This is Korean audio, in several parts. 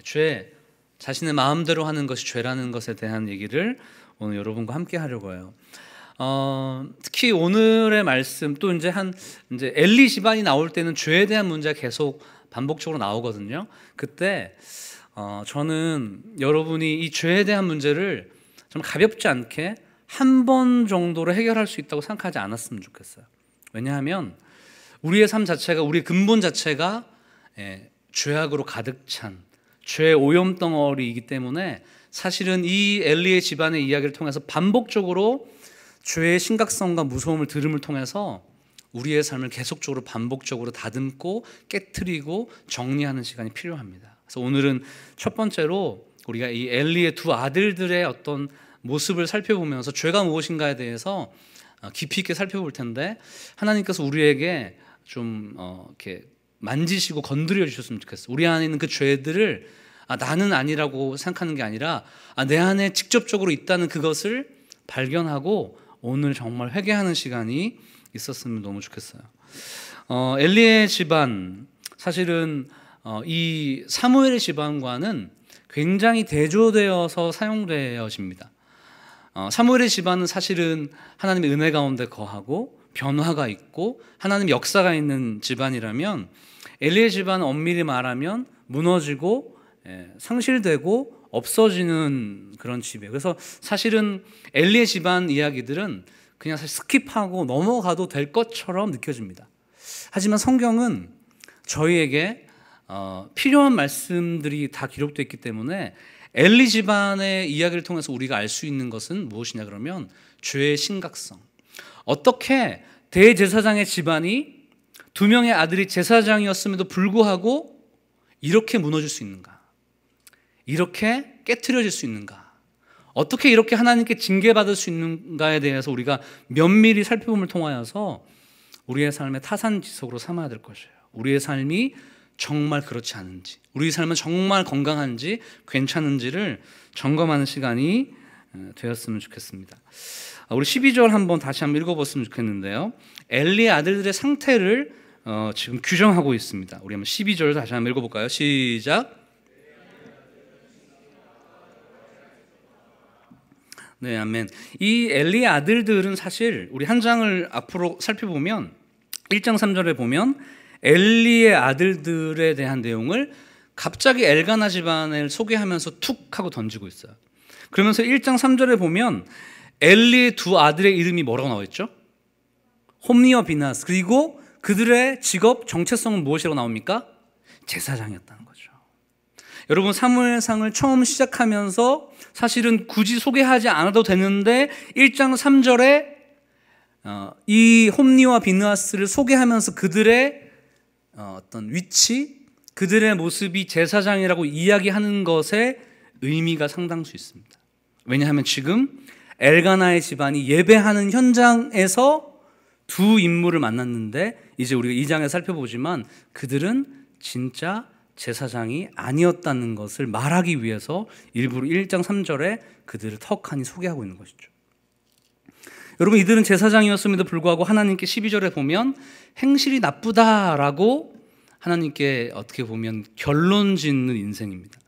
죄, 자신의 마음대로 하는 것이 죄라는 것에 대한 얘기를 오늘 여러분과 함께 하려고 해요. 특히 오늘의 말씀 또 이제 엘리 집안이 나올 때는 죄에 대한 문제가 계속 반복적으로 나오거든요. 그때 저는 여러분이 이 죄에 대한 문제를 좀 가볍지 않게 한 번 정도로 해결할 수 있다고 생각하지 않았으면 좋겠어요. 왜냐하면 우리의 삶 자체가, 우리의 근본 자체가 죄악으로 가득 찬 죄의 오염덩어리이기 때문에 사실은 이 엘리의 집안의 이야기를 통해서 반복적으로 죄의 심각성과 무서움을 들음을 통해서 우리의 삶을 계속적으로 반복적으로 다듬고 깨트리고 정리하는 시간이 필요합니다. 그래서 오늘은 첫 번째로 우리가 이 엘리의 두 아들들의 어떤 모습을 살펴보면서 죄가 무엇인가에 대해서 깊이 있게 살펴볼 텐데, 하나님께서 우리에게 좀 이렇게 만지시고 건드려 주셨으면 좋겠어요. 우리 안에 있는 그 죄들을 나는 아니라고 생각하는 게 아니라 내 안에 직접적으로 있다는 그것을 발견하고 오늘 정말 회개하는 시간이 있었으면 너무 좋겠어요. 엘리의 집안, 사실은 이 사무엘의 집안과는 굉장히 대조되어서 사용되어집니다. 사무엘의 집안은 사실은 하나님의 은혜 가운데 거하고 변화가 있고 하나님의 역사가 있는 집안이라면, 엘리의 집안은 엄밀히 말하면 무너지고 상실되고 없어지는 그런 집이에요. 그래서 사실은 엘리의 집안 이야기들은 그냥 사실 스킵하고 넘어가도 될 것처럼 느껴집니다. 하지만 성경은 저희에게 필요한 말씀들이 다 기록되어 있기 때문에 엘리 집안의 이야기를 통해서 우리가 알 수 있는 것은 무엇이냐 그러면 죄의 심각성. 어떻게 대제사장의 집안이 두 명의 아들이 제사장이었음에도 불구하고 이렇게 무너질 수 있는가? 이렇게 깨트려질 수 있는가? 어떻게 이렇게 하나님께 징계받을 수 있는가에 대해서 우리가 면밀히 살펴봄을 통하여서 우리의 삶의 타산지석으로 삼아야 될 것이에요. 우리의 삶이 정말 그렇지 않은지, 우리 삶은 정말 건강한지 괜찮은지를 점검하는 시간이 되었으면 좋겠습니다. 우리 12절 한번 다시 한번 읽어봤으면 좋겠는데요. 엘리의 아들들의 상태를 지금 규정하고 있습니다. 우리 한번 12절 다시 한번 읽어볼까요? 시작. 네, 아멘. 이 엘리의 아들들은 사실 우리 한 장을 앞으로 살펴보면 1장 3절에 보면 엘리의 아들들에 대한 내용을 갑자기 엘가나 집안을 소개하면서 툭 하고 던지고 있어요. 그러면서 1장 3절에 보면 엘리의 두 아들의 이름이 뭐라고 나와 있죠? 홈니와 비나스. 그리고 그들의 직업, 정체성은 무엇이라고 나옵니까? 제사장이었다는 거죠. 여러분, 사무엘상을 처음 시작하면서 사실은 굳이 소개하지 않아도 되는데 1장 3절에 이 홈니와 비느하스를 소개하면서 그들의 어떤 위치, 그들의 모습이 제사장이라고 이야기하는 것에 의미가 상당수 있습니다. 왜냐하면 지금 엘가나의 집안이 예배하는 현장에서 두 인물을 만났는데, 이제 우리가 2장에 살펴보지만 그들은 진짜 제사장이 아니었다는 것을 말하기 위해서 일부러 1장 3절에 그들을 턱하니 소개하고 있는 것이죠. 여러분, 이들은 제사장이었음에도 불구하고 하나님께 12절에 보면 행실이 나쁘다라고 하나님께 어떻게 보면 결론 짓는 인생입니다.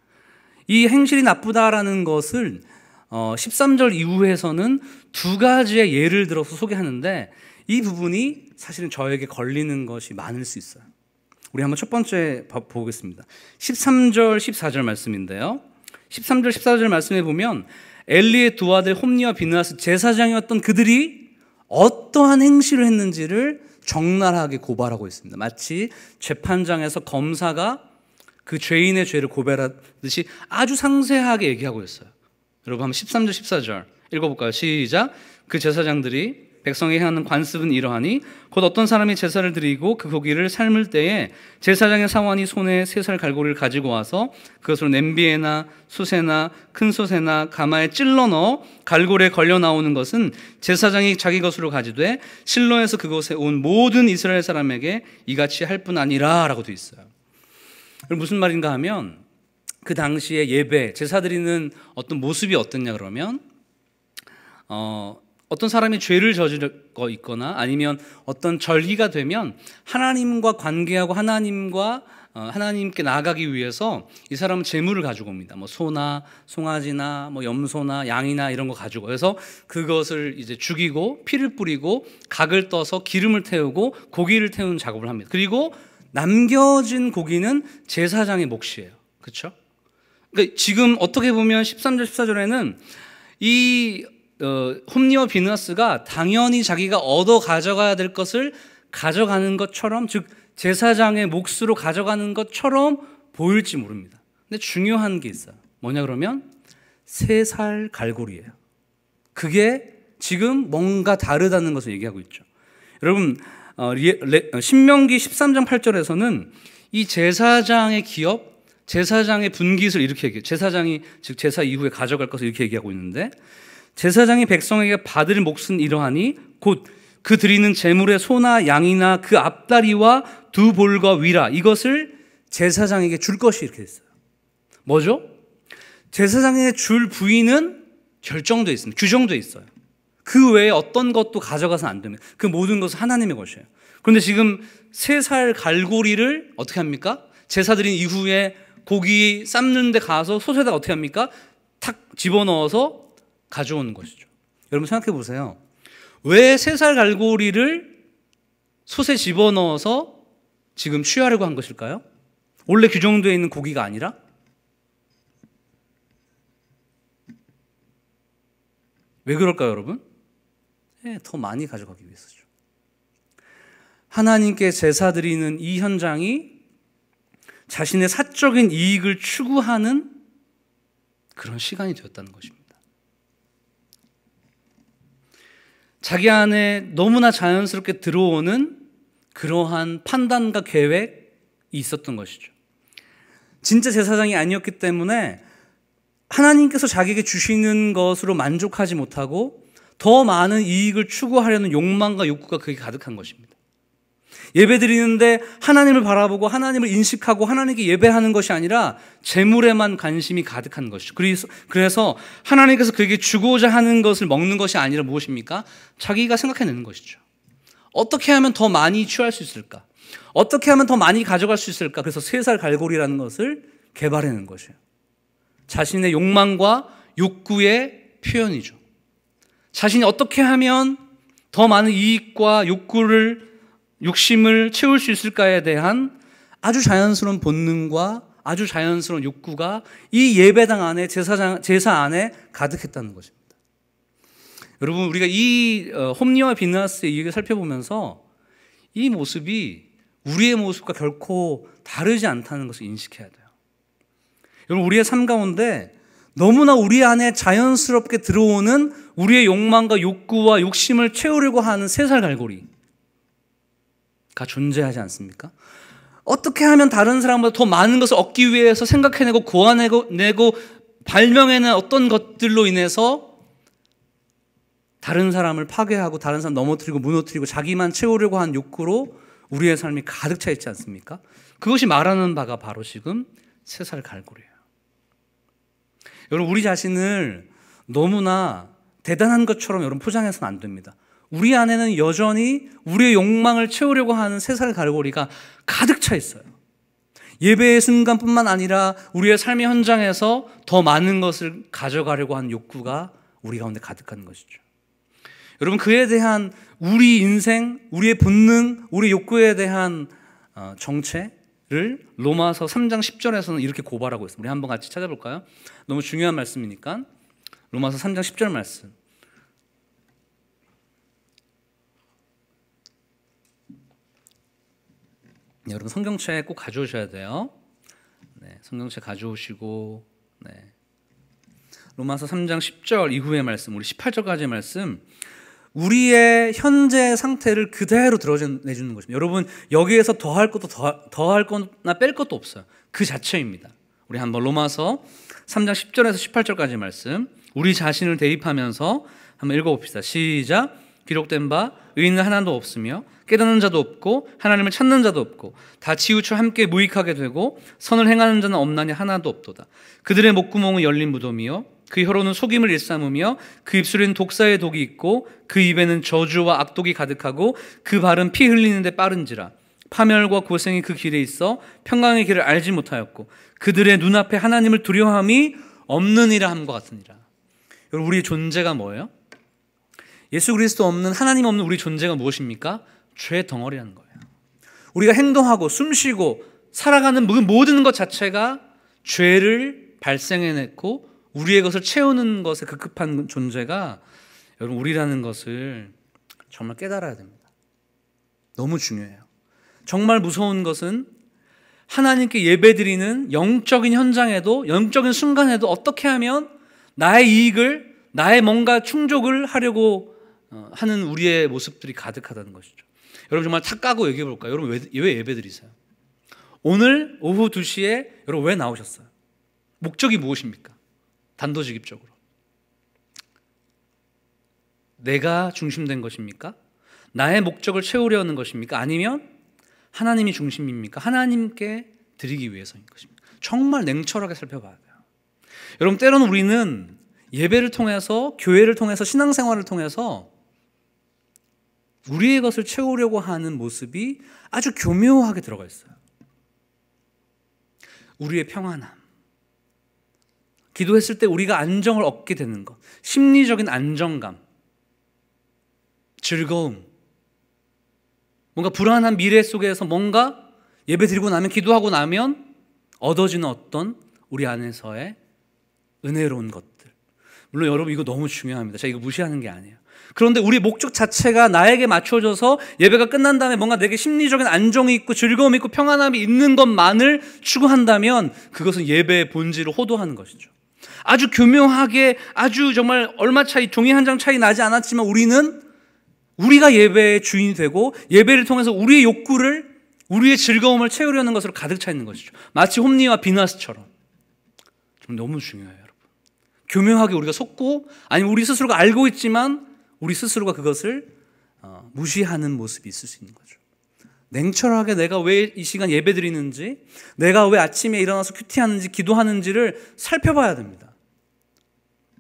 이 행실이 나쁘다라는 것을 13절 이후에서는 두 가지의 예를 들어서 소개하는데, 이 부분이 사실은 저에게 걸리는 것이 많을 수 있어요. 우리 한번 첫 번째 보겠습니다. 13절 14절 말씀인데요, 13절 14절 말씀에 보면 엘리의 두 아들 홈니와 비느하스, 제사장이었던 그들이 어떠한 행실을 했는지를 적나라하게 고발하고 있습니다. 마치 재판장에서 검사가 그 죄인의 죄를 고발하듯이 아주 상세하게 얘기하고 있어요. 여러분 한번 13절 14절 읽어볼까요? 시작. 그 제사장들이 백성이 행하는 관습은 이러하니 곧 어떤 사람이 제사를 드리고 그 고기를 삶을 때에 제사장의 사원이 손에 세 살 갈고리를 가지고 와서 그것으로 냄비에나 숯에나 큰 솥에나 가마에 찔러 넣어 갈고리에 걸려 나오는 것은 제사장이 자기 것으로 가지되 실로에서 그곳에 온 모든 이스라엘 사람에게 이같이 할 뿐 아니라 라고 되어 있어요. 무슨 말인가 하면 그 당시에 예배, 제사 드리는 어떤 모습이 어땠냐 그러면 어떤 사람이 죄를 저지를 거 있거나 아니면 어떤 절기가 되면 하나님과 관계하고 하나님께 나아가기 위해서 이 사람은 제물을 가지고 옵니다. 뭐 소나 송아지나 뭐 염소나 양이나 이런 거 가지고, 그래서 그것을 이제 죽이고 피를 뿌리고 각을 떠서 기름을 태우고 고기를 태우는 작업을 합니다. 그리고 남겨진 고기는 제사장의 몫이에요. 그렇죠? 그러니까 지금 어떻게 보면 13절 14절에는 이 홈리와 비느하스가 당연히 자기가 얻어 가져가야 될 것을 가져가는 것처럼, 즉 제사장의 몫으로 가져가는 것처럼 보일지 모릅니다. 근데 중요한 게 있어요. 뭐냐 그러면 3살 갈고리예요. 그게 지금 뭔가 다르다는 것을 얘기하고 있죠. 여러분, 신명기 13장 8절에서는 이 제사장의 기업, 제사장의 분깃을 이렇게 얘기해요. 제사장이 즉 제사 이후에 가져갈 것을 이렇게 얘기하고 있는데, 제사장이 백성에게 받을 몫은 이러하니 곧 그 드리는 제물의 소나 양이나 그 앞다리와 두 볼과 위라, 이것을 제사장에게 줄 것이, 이렇게 됐어요. 뭐죠? 제사장에게 줄 부위는 결정되어 있습니다. 규정되어 있어요. 그 외에 어떤 것도 가져가서는 안 됩니다. 그 모든 것은 하나님의 것이에요. 그런데 지금 3살 갈고리를 어떻게 합니까? 제사 드린 이후에 고기 삶는 데 가서 솥에다가 어떻게 합니까? 탁 집어넣어서 가져오는 것이죠. 여러분 생각해 보세요. 왜 3살 갈고리를 솥에 집어넣어서 지금 취하려고 한 것일까요? 원래 규정되어 있는 고기가 아니라? 왜 그럴까요, 여러분? 더 많이 가져가기 위해서죠. 하나님께 제사 드리는 이 현장이 자신의 사적인 이익을 추구하는 그런 시간이 되었다는 것입니다. 자기 안에 너무나 자연스럽게 들어오는 그러한 판단과 계획이 있었던 것이죠. 진짜 제사장이 아니었기 때문에 하나님께서 자기에게 주시는 것으로 만족하지 못하고 더 많은 이익을 추구하려는 욕망과 욕구가 그게 가득한 것입니다. 예배 드리는데 하나님을 바라보고 하나님을 인식하고 하나님께 예배하는 것이 아니라 재물에만 관심이 가득한 것이죠. 그래서 하나님께서 그에게 주고자 하는 것을 먹는 것이 아니라 무엇입니까? 자기가 생각해내는 것이죠. 어떻게 하면 더 많이 취할 수 있을까? 어떻게 하면 더 많이 가져갈 수 있을까? 그래서 3살 갈고리라는 것을 개발해낸 것이에요. 자신의 욕망과 욕구의 표현이죠. 자신이 어떻게 하면 더 많은 이익과 욕심을 채울 수 있을까에 대한 아주 자연스러운 본능과 아주 자연스러운 욕구가 이 예배당 안에 제사 안에 가득했다는 것입니다. 여러분, 우리가 이 홈리와 비느하스의 이야기를 살펴보면서 이 모습이 우리의 모습과 결코 다르지 않다는 것을 인식해야 돼요. 여러분, 우리의 삶 가운데 너무나 우리 안에 자연스럽게 들어오는 우리의 욕망과 욕구와 욕심을 채우려고 하는 3살 갈고리가 존재하지 않습니까? 어떻게 하면 다른 사람보다 더 많은 것을 얻기 위해서 생각해내고 고안해내고 발명해낸 어떤 것들로 인해서 다른 사람을 파괴하고 다른 사람 넘어뜨리고 무너뜨리고 자기만 채우려고 하는 욕구로 우리의 삶이 가득 차 있지 않습니까? 그것이 말하는 바가 바로 지금 3살 갈고리예요. 여러분, 우리 자신을 너무나 대단한 것처럼 여러분 포장해서는 안 됩니다. 우리 안에는 여전히 우리의 욕망을 채우려고 하는 3살 갈고리가 가득 차 있어요. 예배의 순간뿐만 아니라 우리의 삶의 현장에서 더 많은 것을 가져가려고 하는 욕구가 우리 가운데 가득한 것이죠. 여러분, 그에 대한 우리 인생, 우리의 본능, 우리 욕구에 대한 정체를 로마서 3장 10절에서는 이렇게 고발하고 있습니다. 우리 한번 같이 찾아볼까요? 너무 중요한 말씀이니까. 로마서 3장 10절 말씀. 네, 여러분 성경책 꼭 가져오셔야 돼요. 네, 성경책 가져오시고, 네. 로마서 3장 10절 이후의 말씀, 우리 18절까지의 말씀, 우리의 현재 상태를 그대로 드러내주는 것입니다. 여러분, 여기에서 더할 것도 더할 거나 뺄 것도 없어요. 그 자체입니다. 우리 한번 로마서 3장 10절에서 18절까지 말씀, 우리 자신을 대입하면서 한번 읽어봅시다. 시작. 기록된 바 의인은 하나도 없으며 깨닫는 자도 없고 하나님을 찾는 자도 없고 다 치우쳐 함께 무익하게 되고 선을 행하는 자는 없나니 하나도 없도다. 그들의 목구멍은 열린 무덤이요 그 혀로는 속임을 일삼으며 그 입술에는 독사의 독이 있고 그 입에는 저주와 악독이 가득하고 그 발은 피 흘리는데 빠른지라. 파멸과 고생이 그 길에 있어 평강의 길을 알지 못하였고 그들의 눈앞에 하나님을 두려워함이 없느니라 함과 같으니라. 여러분, 우리의 존재가 뭐예요? 예수 그리스도 없는, 하나님 없는 우리 존재가 무엇입니까? 죄 덩어리라는 거예요. 우리가 행동하고 숨쉬고 살아가는 모든 것 자체가 죄를 발생해냈고 우리의 것을 채우는 것에 급급한 존재가 여러분 우리라는 것을 정말 깨달아야 됩니다. 너무 중요해요. 정말 무서운 것은 하나님께 예배드리는 영적인 현장에도, 영적인 순간에도 어떻게 하면 나의 이익을, 나의 뭔가 충족을 하려고 하는 우리의 모습들이 가득하다는 것이죠. 여러분 정말 탁 까고 얘기해 볼까요? 여러분 왜 예배드리세요? 오늘 오후 2시에 여러분 왜 나오셨어요? 목적이 무엇입니까? 단도직입적으로 내가 중심된 것입니까? 나의 목적을 채우려는 것입니까? 아니면 하나님이 중심입니까? 하나님께 드리기 위해서인 것입니까? 정말 냉철하게 살펴봐야 돼요. 여러분 때로는 우리는 예배를 통해서, 교회를 통해서, 신앙생활을 통해서 우리의 것을 채우려고 하는 모습이 아주 교묘하게 들어가 있어요. 우리의 평안함, 기도했을 때 우리가 안정을 얻게 되는 것, 심리적인 안정감, 즐거움, 뭔가 불안한 미래 속에서 뭔가 예배 드리고 나면, 기도하고 나면 얻어지는 어떤 우리 안에서의 은혜로운 것들. 물론 여러분 이거 너무 중요합니다. 제가 이거 무시하는 게 아니에요. 그런데 우리 목적 자체가 나에게 맞춰져서 예배가 끝난 다음에 뭔가 내게 심리적인 안정이 있고 즐거움이 있고 평안함이 있는 것만을 추구한다면 그것은 예배의 본질을 호도하는 것이죠. 아주 교묘하게, 아주 정말 얼마 차이, 종이 한 장 차이 나지 않았지만 우리가 예배의 주인이 되고 예배를 통해서 우리의 욕구를, 우리의 즐거움을 채우려는 것으로 가득 차 있는 것이죠. 마치 홈리와 비나스처럼. 좀 너무 중요해요, 여러분. 교묘하게 우리가 속고, 아니면 우리 스스로가 알고 있지만 우리 스스로가 그것을 무시하는 모습이 있을 수 있는 거죠. 냉철하게 내가 왜 이 시간 예배 드리는지, 내가 왜 아침에 일어나서 큐티하는지, 기도하는지를 살펴봐야 됩니다.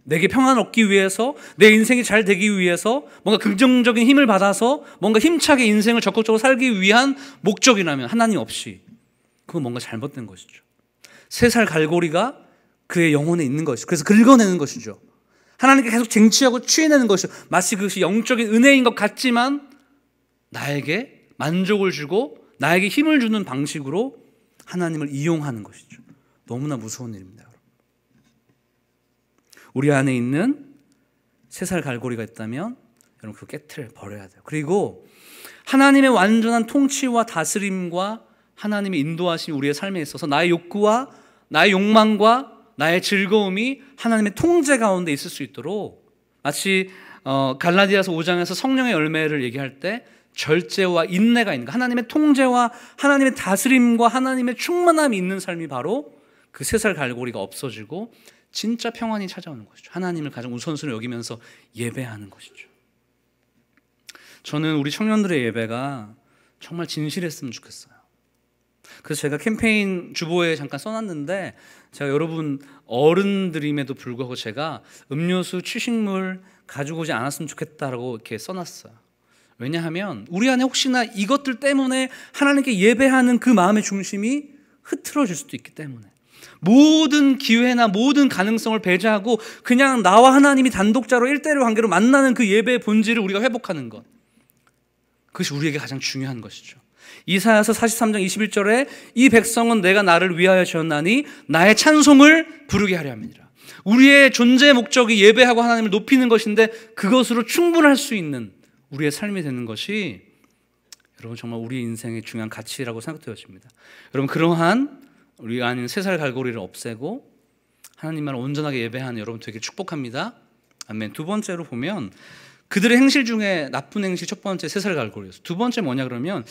내게 평안을 얻기 위해서, 내 인생이 잘 되기 위해서, 뭔가 긍정적인 힘을 받아서 뭔가 힘차게 인생을 적극적으로 살기 위한 목적이라면 하나님 없이 그건 뭔가 잘못된 것이죠. 3살 갈고리가 그의 영혼에 있는 것이죠. 그래서 긁어내는 것이죠. 하나님께 계속 쟁취하고 취해내는 것이죠. 마치 그것이 영적인 은혜인 것 같지만 나에게 만족을 주고 나에게 힘을 주는 방식으로 하나님을 이용하는 것이죠. 너무나 무서운 일입니다. 우리 안에 있는 3살 갈고리가 있다면 여러분 그 깨트를 버려야 돼요. 그리고 하나님의 완전한 통치와 다스림과 하나님의 인도하심이 우리의 삶에 있어서 나의 욕구와 나의 욕망과 나의 즐거움이 하나님의 통제 가운데 있을 수 있도록, 마치 갈라디아서 5장에서 성령의 열매를 얘기할 때 절제와 인내가 있는 것, 하나님의 통제와 하나님의 다스림과 하나님의 충만함이 있는 삶이 바로 그 3살 갈고리가 없어지고 진짜 평안이 찾아오는 것이죠. 하나님을 가장 우선순위로 여기면서 예배하는 것이죠. 저는 우리 청년들의 예배가 정말 진실했으면 좋겠어요. 그래서 제가 캠페인 주보에 잠깐 써놨는데, 제가 여러분 어른들임에도 불구하고 제가 음료수, 취식물 가지고 오지 않았으면 좋겠다라고 이렇게 써놨어요. 왜냐하면 우리 안에 혹시나 이것들 때문에 하나님께 예배하는 그 마음의 중심이 흐트러질 수도 있기 때문에, 모든 기회나 모든 가능성을 배제하고 그냥 나와 하나님이 단독자로 1대1 관계로 만나는 그 예배의 본질을 우리가 회복하는 것, 그것이 우리에게 가장 중요한 것이죠. 이사야서 43장 21절에 이 백성은 내가 나를 위하여 지었나니 나의 찬송을 부르게 하려 함이니라. 우리의 존재의 목적이 예배하고 하나님을 높이는 것인데 그것으로 충분할 수 있는 우리의 삶이 되는 것이 여러분 정말 우리 인생의 중요한 가치라고 생각되어집니다. 여러분 그러한 우리 안에 3살 갈고리를 없애고 하나님만 온전하게 예배하는 여러분 되게 축복합니다. 아멘. 두 번째로 보면 그들의 행실 중에 나쁜 행실, 첫 번째 3살 갈고리였어요. 두 번째 뭐냐 그러면,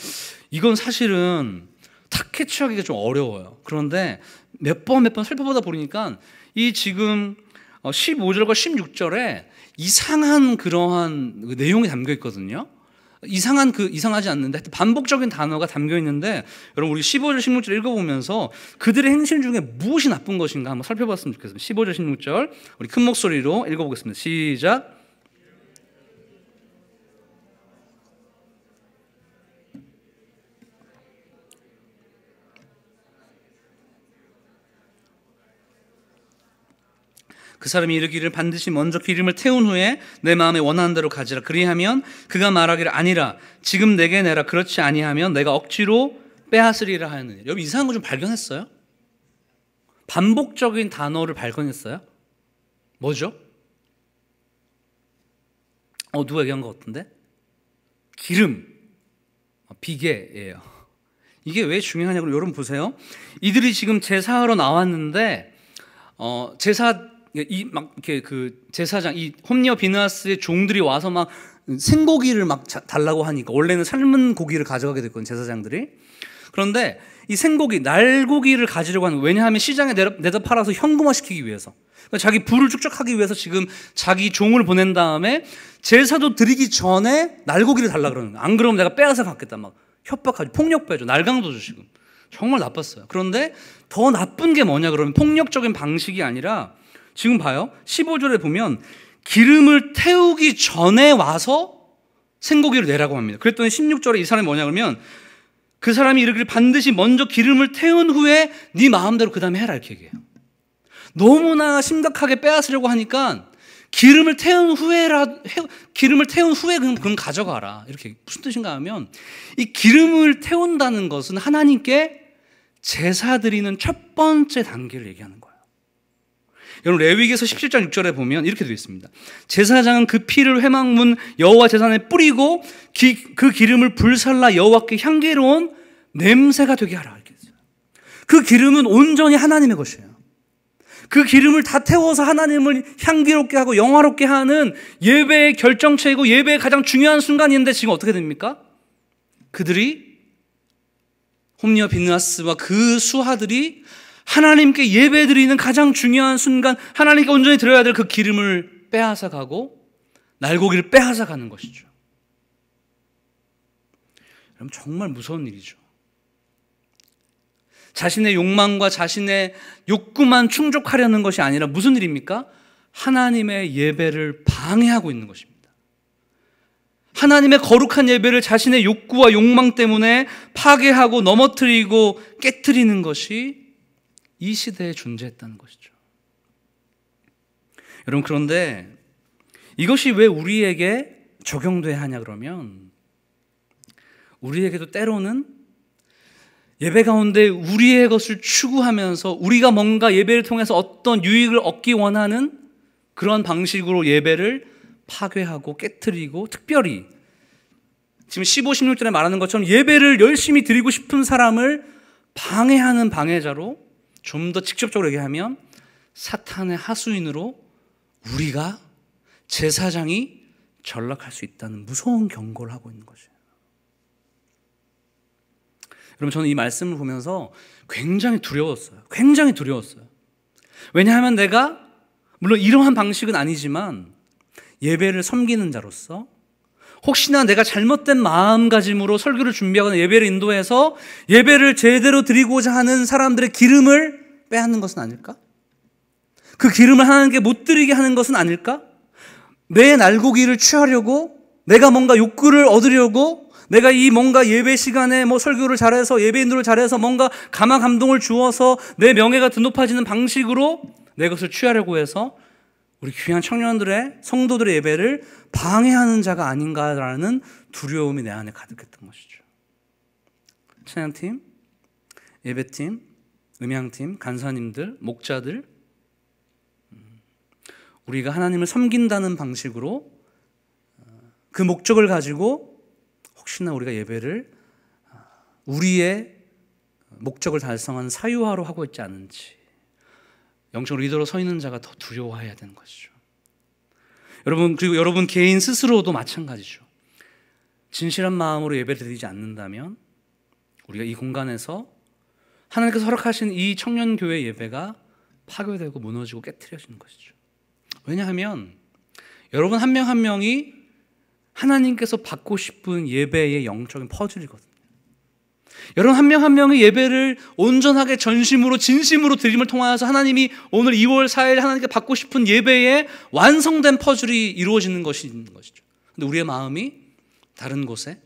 이건 사실은 딱 캐치하기가 좀 어려워요. 그런데 몇 번 살펴보다 보니까 이 지금 15절과 16절에 이상한 그러한 내용이 담겨 있거든요. 이상하지 않는데 하여튼 반복적인 단어가 담겨 있는데, 여러분 우리 15절 16절 읽어보면서 그들의 행실 중에 무엇이 나쁜 것인가 한번 살펴봤으면 좋겠습니다. 15절 16절 우리 큰 목소리로 읽어보겠습니다. 시작. 그 사람이 이르기를 반드시 먼저 기름을 태운 후에 내 마음에 원하는 대로 가지라. 그리하면 그가 말하기를 아니라 지금 내게 내라. 그렇지 아니하면 내가 억지로 빼앗으리라 하느니. 여러분 이상한 거 좀 발견했어요? 반복적인 단어를 발견했어요? 뭐죠? 누가 얘기한 것 같은데? 기름, 비계예요. 이게 왜 중요하냐고 여러분 보세요. 이들이 지금 제사하러 나왔는데 제사장 이 홈리와 비느하스의 종들이 와서 막 생고기를 막 달라고 하니까, 원래는 삶은 고기를 가져가게 됐거든요, 제사장들이. 그런데 이 생고기, 날고기를 가지려고 하는 거예요. 왜냐하면 시장에 내다 팔아서 현금화시키기 위해서, 그러니까 자기 부를 축적하기 위해서 지금 자기 종을 보낸 다음에 제사도 드리기 전에 날고기를 달라 그러는 거예요. 안 그러면 내가 빼앗아 갖겠다, 막 협박하지, 폭력배죠, 날강도죠. 지금 정말 나빴어요. 그런데 더 나쁜 게 뭐냐 그러면 폭력적인 방식이 아니라, 지금 봐요. 15절에 보면 기름을 태우기 전에 와서 생고기를 내라고 합니다. 그랬더니 16절에 이 사람이 뭐냐 그러면 그 사람이 이르기를 반드시 먼저 기름을 태운 후에 네 마음대로 그 다음에 해라, 이렇게 얘기해요. 너무나 심각하게 빼앗으려고 하니까 기름을 태운 후에 그럼 가져가라, 이렇게. 무슨 뜻인가 하면 이 기름을 태운다는 것은 하나님께 제사 드리는 첫 번째 단계를 얘기하는 거예요. 여러분 레위기에서 17장 6절에 보면 이렇게 되어 있습니다. 제사장은 그 피를 회막문 여호와 제단에 뿌리고 그 기름을 불살라 여호와께 향기로운 냄새가 되게 하라, 이렇게 했어요. 그 기름은 온전히 하나님의 것이에요. 그 기름을 다 태워서 하나님을 향기롭게 하고 영화롭게 하는 예배의 결정체이고 예배의 가장 중요한 순간인데, 지금 어떻게 됩니까? 그들이, 홈리와 비느하스와 그 수하들이 하나님께 예배드리는 가장 중요한 순간, 하나님께 온전히 드려야 될 그 기름을 빼앗아 가고 날고기를 빼앗아 가는 것이죠. 여러분 정말 무서운 일이죠. 자신의 욕망과 자신의 욕구만 충족하려는 것이 아니라 무슨 일입니까? 하나님의 예배를 방해하고 있는 것입니다. 하나님의 거룩한 예배를 자신의 욕구와 욕망 때문에 파괴하고 넘어뜨리고 깨트리는 것이 이 시대에 존재했다는 것이죠. 여러분 그런데 이것이 왜 우리에게 적용돼야 하냐 그러면, 우리에게도 때로는 예배 가운데 우리의 것을 추구하면서 우리가 뭔가 예배를 통해서 어떤 유익을 얻기 원하는 그런 방식으로 예배를 파괴하고 깨트리고, 특별히 지금 15, 16절에 말하는 것처럼 예배를 열심히 드리고 싶은 사람을 방해하는 방해자로, 좀 더 직접적으로 얘기하면 사탄의 하수인으로 우리가, 제사장이 전락할 수 있다는 무서운 경고를 하고 있는 것이에요. 여러분 저는 이 말씀을 보면서 굉장히 두려웠어요. 굉장히 두려웠어요. 왜냐하면 내가 물론 이러한 방식은 아니지만 예배를 섬기는 자로서 혹시나 내가 잘못된 마음가짐으로 설교를 준비하거나 예배를 인도해서 예배를 제대로 드리고자 하는 사람들의 기름을 빼앗는 것은 아닐까? 그 기름을 하나님께 못 드리게 하는 것은 아닐까? 내 날고기를 취하려고, 내가 뭔가 욕구를 얻으려고, 내가 이 뭔가 예배 시간에 설교를 잘해서 예배 인도를 잘해서 뭔가 감화 감동을 주어서 내 명예가 더 높아지는 방식으로 내 것을 취하려고 해서 우리 귀한 청년들의, 성도들의 예배를 방해하는 자가 아닌가라는 두려움이 내 안에 가득했던 것이죠. 찬양팀, 예배팀, 음향팀, 간사님들, 목자들, 우리가 하나님을 섬긴다는 방식으로 그 목적을 가지고 혹시나 우리가 예배를 우리의 목적을 달성한 사유화로 하고 있지 않은지, 영적 리더로 서 있는 자가 더 두려워해야 되는 것이죠. 여러분, 그리고 여러분 개인 스스로도 마찬가지죠. 진실한 마음으로 예배를 드리지 않는다면 우리가 이 공간에서 하나님께서 허락하신 이 청년교회 예배가 파괴되고 무너지고 깨트려지는 것이죠. 왜냐하면 여러분 한 명 한 명이 하나님께서 받고 싶은 예배의 영적인 퍼즐이거든요. 여러분 한 명 한 명의 예배를 온전하게 전심으로 진심으로 드림을 통하여서 하나님이 오늘 2월 4일 하나님께 받고 싶은 예배의 완성된 퍼즐이 이루어지는 것이 있는 것이죠. 근데 우리의 마음이 다른 곳에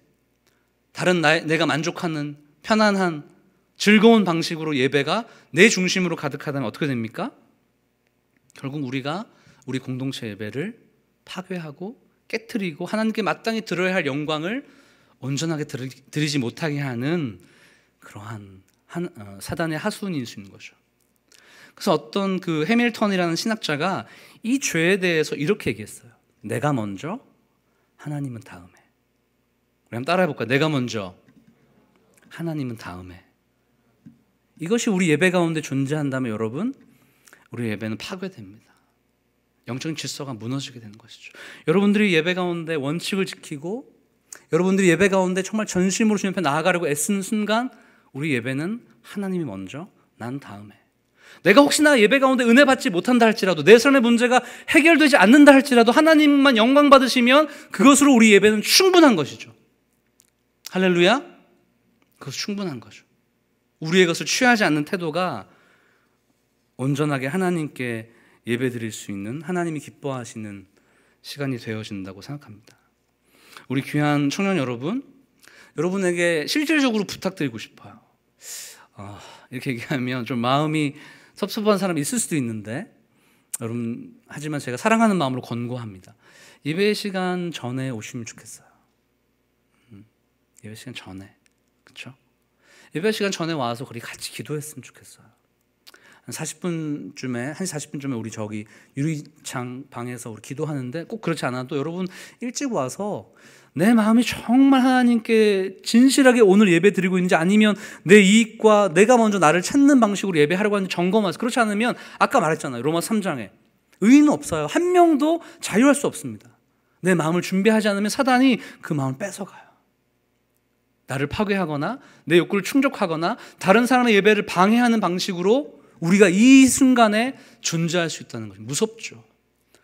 다른 내가 만족하는 편안한 즐거운 방식으로 예배가 내 중심으로 가득하다면 어떻게 됩니까? 결국 우리가 우리 공동체 예배를 파괴하고 깨트리고 하나님께 마땅히 들어야 할 영광을 온전하게 드리지 못하게 하는 그러한 사단의 하수인일 수 있는 거죠. 그래서 어떤 그 해밀턴이라는 신학자가 이 죄에 대해서 이렇게 얘기했어요. 내가 먼저, 하나님은 다음에. 우리 한번 따라해 볼까요? 내가 먼저, 하나님은 다음에. 이것이 우리 예배 가운데 존재한다면 여러분, 우리 예배는 파괴됩니다. 영적인 질서가 무너지게 되는 것이죠. 여러분들이 예배 가운데 원칙을 지키고 여러분들이 예배 가운데 정말 전심으로 주님 앞에 나아가려고 애쓰는 순간 우리 예배는 하나님이 먼저, 난 다음에. 내가 혹시나 예배 가운데 은혜 받지 못한다 할지라도 내 삶의 문제가 해결되지 않는다 할지라도 하나님만 영광 받으시면 그것으로 우리 예배는 충분한 것이죠. 할렐루야. 그것은 충분한 거죠. 우리의 것을 취하지 않는 태도가 온전하게 하나님께 예배드릴 수 있는 하나님이 기뻐하시는 시간이 되어진다고 생각합니다. 우리 귀한 청년 여러분, 여러분에게 실질적으로 부탁드리고 싶어요. 이렇게 얘기하면 좀 마음이 섭섭한 사람이 있을 수도 있는데 여러분, 하지만 제가 사랑하는 마음으로 권고합니다. 예배 시간 전에 오시면 좋겠어요. 예배 시간 전에, 그렇죠? 예배 시간 전에 와서 우리 같이 기도했으면 좋겠어요. 한 40분쯤에 1시 40분쯤에 우리 저기 유리창 방에서 우리 기도하는데 꼭 그렇지 않아도 여러분 일찍 와서 내 마음이 정말 하나님께 진실하게 오늘 예배 드리고 있는지 아니면 내 이익과 내가 먼저 나를 찾는 방식으로 예배하려고 하는지 점검하세요. 그렇지 않으면 아까 말했잖아요. 로마 3장에 의인은 없어요. 한 명도 자유할 수 없습니다. 내 마음을 준비하지 않으면 사단이 그 마음을 뺏어가요. 나를 파괴하거나 내 욕구를 충족하거나 다른 사람의 예배를 방해하는 방식으로 우리가 이 순간에 존재할 수 있다는 거죠. 무섭죠.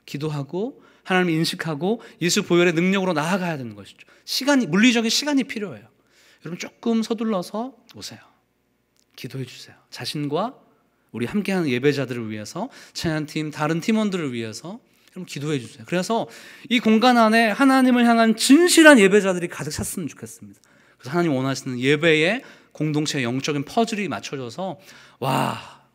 기도하고 하나님을 인식하고 예수 보혈의 능력으로 나아가야 되는 것이죠. 물리적인 시간이 필요해요. 여러분 조금 서둘러서 오세요. 기도해 주세요. 자신과 우리 함께하는 예배자들을 위해서, 찬양팀, 다른 팀원들을 위해서 여러분 기도해 주세요. 그래서 이 공간 안에 하나님을 향한 진실한 예배자들이 가득 찼으면 좋겠습니다. 그래서 하나님 원하시는 예배의 공동체의 영적인 퍼즐이 맞춰져서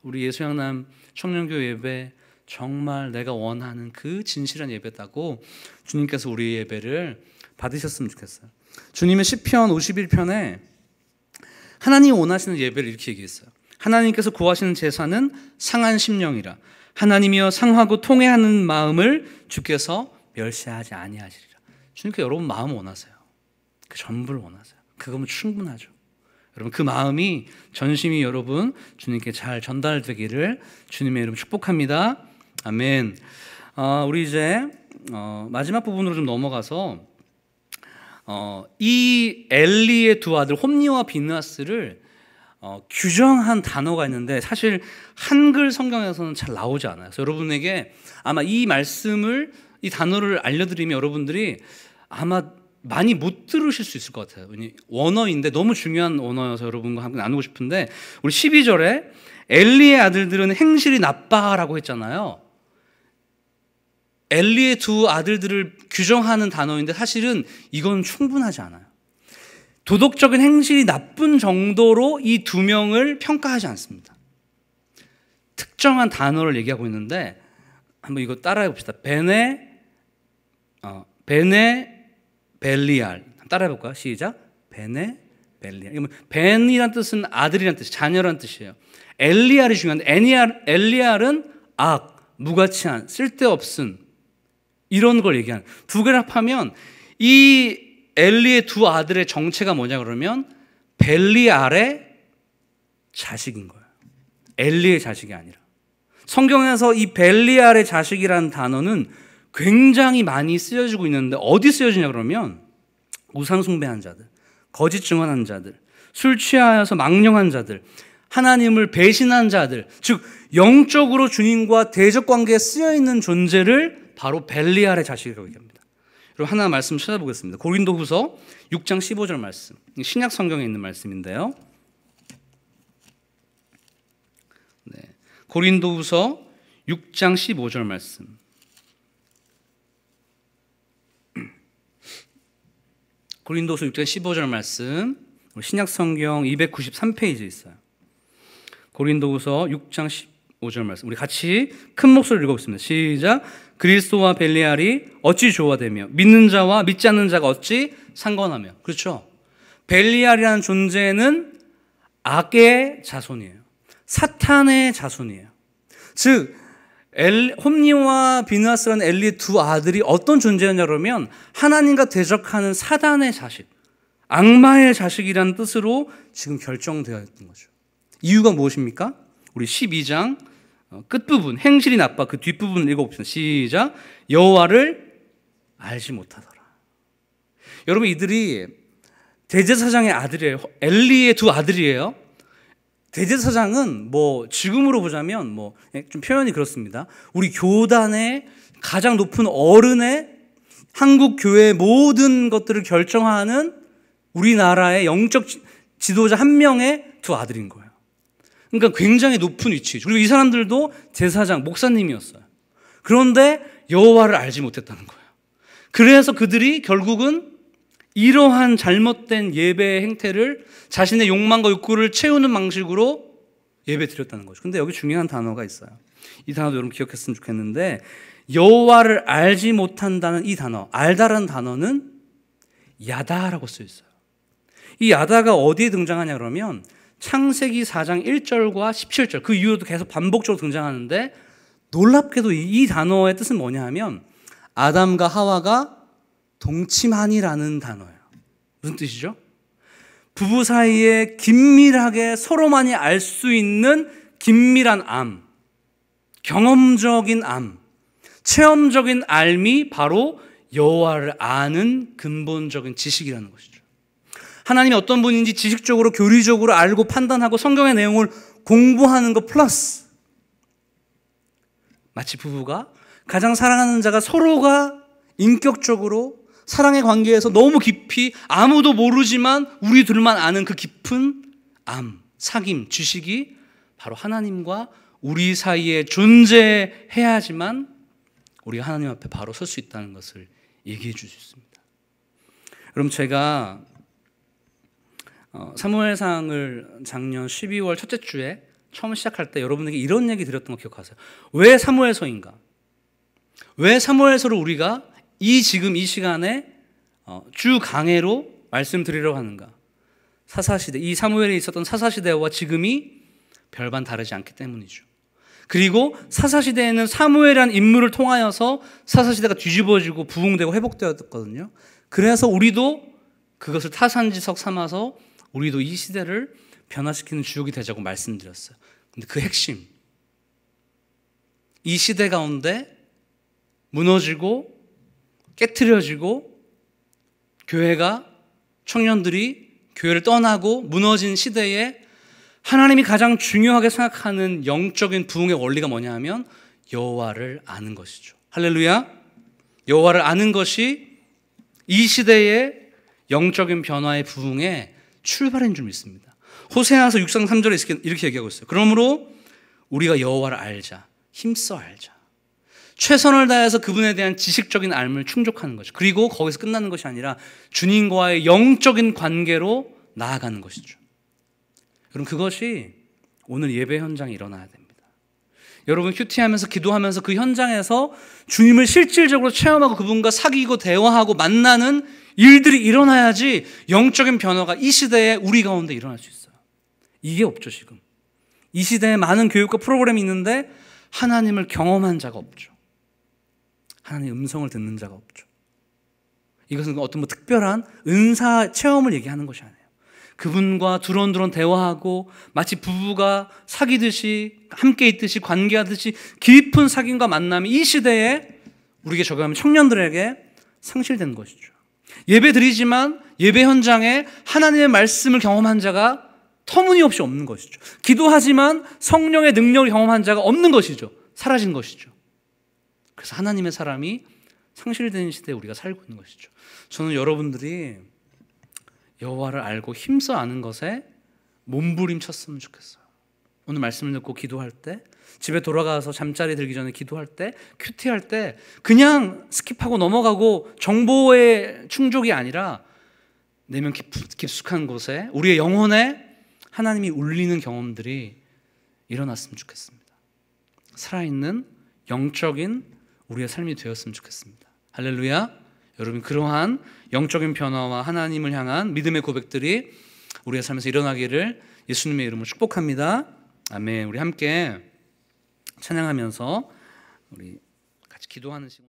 우리 예수양남 청년교 예배 정말 내가 원하는 그 진실한 예배다고 주님께서 우리 예배를 받으셨으면 좋겠어요. 주님은 시편 51편에 하나님이 원하시는 예배를 이렇게 얘기했어요. 하나님께서 구하시는 제사는 상한 심령이라. 하나님이여 상하고 통회하는 마음을 주께서 멸시하지 아니하시리라. 주님께서 여러분 마음을 원하세요. 그 전부를 원하세요. 그거면 충분하죠. 여러분 그 마음이 전심이 여러분 주님께 잘 전달되기를 주님의 이름 축복합니다. 아멘. 우리 이제 마지막 부분으로 좀 넘어가서 이 엘리의 두 아들 홈니와 비느하스를 규정한 단어가 있는데 사실 한글 성경에서는 잘 나오지 않아요. 그래서 여러분에게 아마 이 말씀을 이 단어를 알려드리면 여러분들이 아마 많이 못 들으실 수 있을 것 같아요. 원어인데 너무 중요한 원어여서 여러분과 함께 나누고 싶은데 우리 12절에 엘리의 아들들은 행실이 나빠라고 했잖아요. 엘리의 두 아들들을 규정하는 단어인데 사실은 이건 충분하지 않아요. 도덕적인 행실이 나쁜 정도로 이 두 명을 평가하지 않습니다. 특정한 단어를 얘기하고 있는데 한번 이거 따라해 봅시다. 벨리알. 따라해 볼까요? 시작. 벨리알. 벤이란 뜻은 아들이란 뜻이 자녀란 뜻이에요. 엘리알이 중요한데 엘리알은 악, 무가치한, 쓸데없은 이런 걸 얘기하는. 두 개를 합하면 이 엘리의 두 아들의 정체가 뭐냐 그러면 벨리알의 자식인 거예요. 엘리의 자식이 아니라. 성경에서 이 벨리알의 자식이라는 단어는 굉장히 많이 쓰여지고 있는데 어디 쓰여지냐 그러면 우상 숭배한 자들, 거짓 증언한 자들, 술 취하여서 망령한 자들, 하나님을 배신한 자들, 즉 영적으로 주님과 대적 관계에 쓰여 있는 존재를 바로 벨리알의 자식이라고 얘기합니다. 그럼 하나 말씀 찾아보겠습니다. 고린도후서 6장 15절 말씀. 신약 성경에 있는 말씀인데요. 네. 고린도후서 6장 15절 말씀. 고린도서 6장 15절 말씀. 신약 성경 293페이지에 있어요. 고린도후서 6장 15절 말씀. 우리 같이 큰 목소리로 읽어보겠습니다. 시작. 그리스도와 벨리알이 어찌 조화되며 믿는 자와 믿지 않는 자가 어찌 상관하며. 그렇죠. 벨리알이라는 존재는 악의 자손이에요. 사탄의 자손이에요. 즉 홈니와 비느하스라는 엘리의 두 아들이 어떤 존재였냐 그러면 하나님과 대적하는 사단의 자식, 악마의 자식이라는 뜻으로 지금 결정되어 있던 거죠. 이유가 무엇입니까? 우리 12장 끝부분, 행실이 나빠 그 뒷부분을 읽어봅시다. 시작. 여호와를 알지 못하더라. 여러분, 이들이 대제사장의 아들이에요. 엘리의 두 아들이에요. 대제사장은 뭐 지금으로 보자면 뭐 좀 표현이 그렇습니다. 우리 교단의 가장 높은 어른의 한국 교회의 모든 것들을 결정하는 우리나라의 영적 지도자 한 명의 두 아들인 거예요. 그러니까 굉장히 높은 위치. 그리고 이 사람들도 제사장, 목사님이었어요. 그런데 여호와를 알지 못했다는 거예요. 그래서 그들이 결국은 이러한 잘못된 예배의 행태를 자신의 욕망과 욕구를 채우는 방식으로 예배 드렸다는 거죠. 근데 여기 중요한 단어가 있어요. 이 단어도 여러분 기억했으면 좋겠는데, 여호와를 알지 못한다는 이 단어, 알다라는 단어는 야다라고 쓰여 있어요. 이 야다가 어디에 등장하냐 그러면 창세기 4장 1절과 17절 그 이후로도 계속 반복적으로 등장하는데, 놀랍게도 이 단어의 뜻은 뭐냐 하면 아담과 하와가 동침하니라는 단어예요. 무슨 뜻이죠? 부부 사이에 긴밀하게 서로만이 알 수 있는 긴밀한 암, 경험적인 암, 체험적인 알미, 바로 여호와를 아는 근본적인 지식이라는 것이죠. 하나님이 어떤 분인지 지식적으로 교리적으로 알고 판단하고 성경의 내용을 공부하는 것 플러스, 마치 부부가 가장 사랑하는 자가 서로가 인격적으로 사랑의 관계에서 너무 깊이 아무도 모르지만 우리 둘만 아는 그 깊은 암, 사귐, 지식이 바로 하나님과 우리 사이에 존재해야지만 우리가 하나님 앞에 바로 설 수 있다는 것을 얘기해 줄 수 있습니다. 여러분, 제가 사무엘상을 작년 12월 첫째 주에 처음 시작할 때 여러분에게 이런 얘기 드렸던 거 기억하세요? 왜 사무엘서인가? 왜 사무엘서를 우리가 지금 이 시간에 주 강해로 말씀드리려고 하는가? 사사시대, 이 사무엘에 있었던 사사시대와 지금이 별반 다르지 않기 때문이죠. 그리고 사사시대에는 사무엘이라는 인물을 통하여서 사사시대가 뒤집어지고 부흥되고 회복되었거든요. 그래서 우리도 그것을 타산지석 삼아서 우리도 이 시대를 변화시키는 주역이 되자고 말씀드렸어요. 근데 그 핵심, 이 시대 가운데 무너지고 깨트려지고 교회가, 청년들이 교회를 떠나고 무너진 시대에 하나님이 가장 중요하게 생각하는 영적인 부흥의 원리가 뭐냐 하면 여호와를 아는 것이죠. 할렐루야. 여호와를 아는 것이 이 시대의 영적인 변화의 부흥의 출발인 줄 믿습니다. 호세아서 6장 3절에 이렇게 얘기하고 있어요. 그러므로 우리가 여호와를 알자, 힘써 알자. 최선을 다해서 그분에 대한 지식적인 알을 충족하는 거죠. 그리고 거기서 끝나는 것이 아니라 주님과의 영적인 관계로 나아가는 것이죠. 여러분, 그것이 오늘 예배 현장에 일어나야 됩니다. 여러분, 큐티하면서 기도하면서 그 현장에서 주님을 실질적으로 체험하고 그분과 사귀고 대화하고 만나는 일들이 일어나야지 영적인 변화가 이 시대에 우리 가운데 일어날 수 있어요. 이게 없죠. 지금 이 시대에 많은 교육과 프로그램이 있는데 하나님을 경험한 자가 없죠. 하나님의 음성을 듣는 자가 없죠. 이것은 어떤 특별한 은사 체험을 얘기하는 것이 아니에요. 그분과 두런두런 대화하고 마치 부부가 사귀듯이 함께 있듯이 관계하듯이 깊은 사귐과 만남이 이 시대에 우리에게 적용하면 청년들에게 상실된 것이죠. 예배 드리지만 예배 현장에 하나님의 말씀을 경험한 자가 터무니없이 없는 것이죠. 기도하지만 성령의 능력을 경험한 자가 없는 것이죠. 사라진 것이죠. 그래서 하나님의 사람이 상실된 시대에 우리가 살고 있는 것이죠. 저는 여러분들이 여호와를 알고 힘써 아는 것에 몸부림쳤으면 좋겠어요. 오늘 말씀을 듣고 기도할 때, 집에 돌아가서 잠자리 들기 전에 기도할 때, 큐티할 때 그냥 스킵하고 넘어가고 정보의 충족이 아니라 내면 깊숙한 곳에 우리의 영혼에 하나님이 울리는 경험들이 일어났으면 좋겠습니다. 살아있는 영적인 우리의 삶이 되었으면 좋겠습니다. 할렐루야. 여러분, 그러한 영적인 변화와 하나님을 향한 믿음의 고백들이 우리의 삶에서 일어나기를 예수님의 이름으로 축복합니다. 아멘. 우리 함께 찬양하면서 우리 같이 기도하는 시간.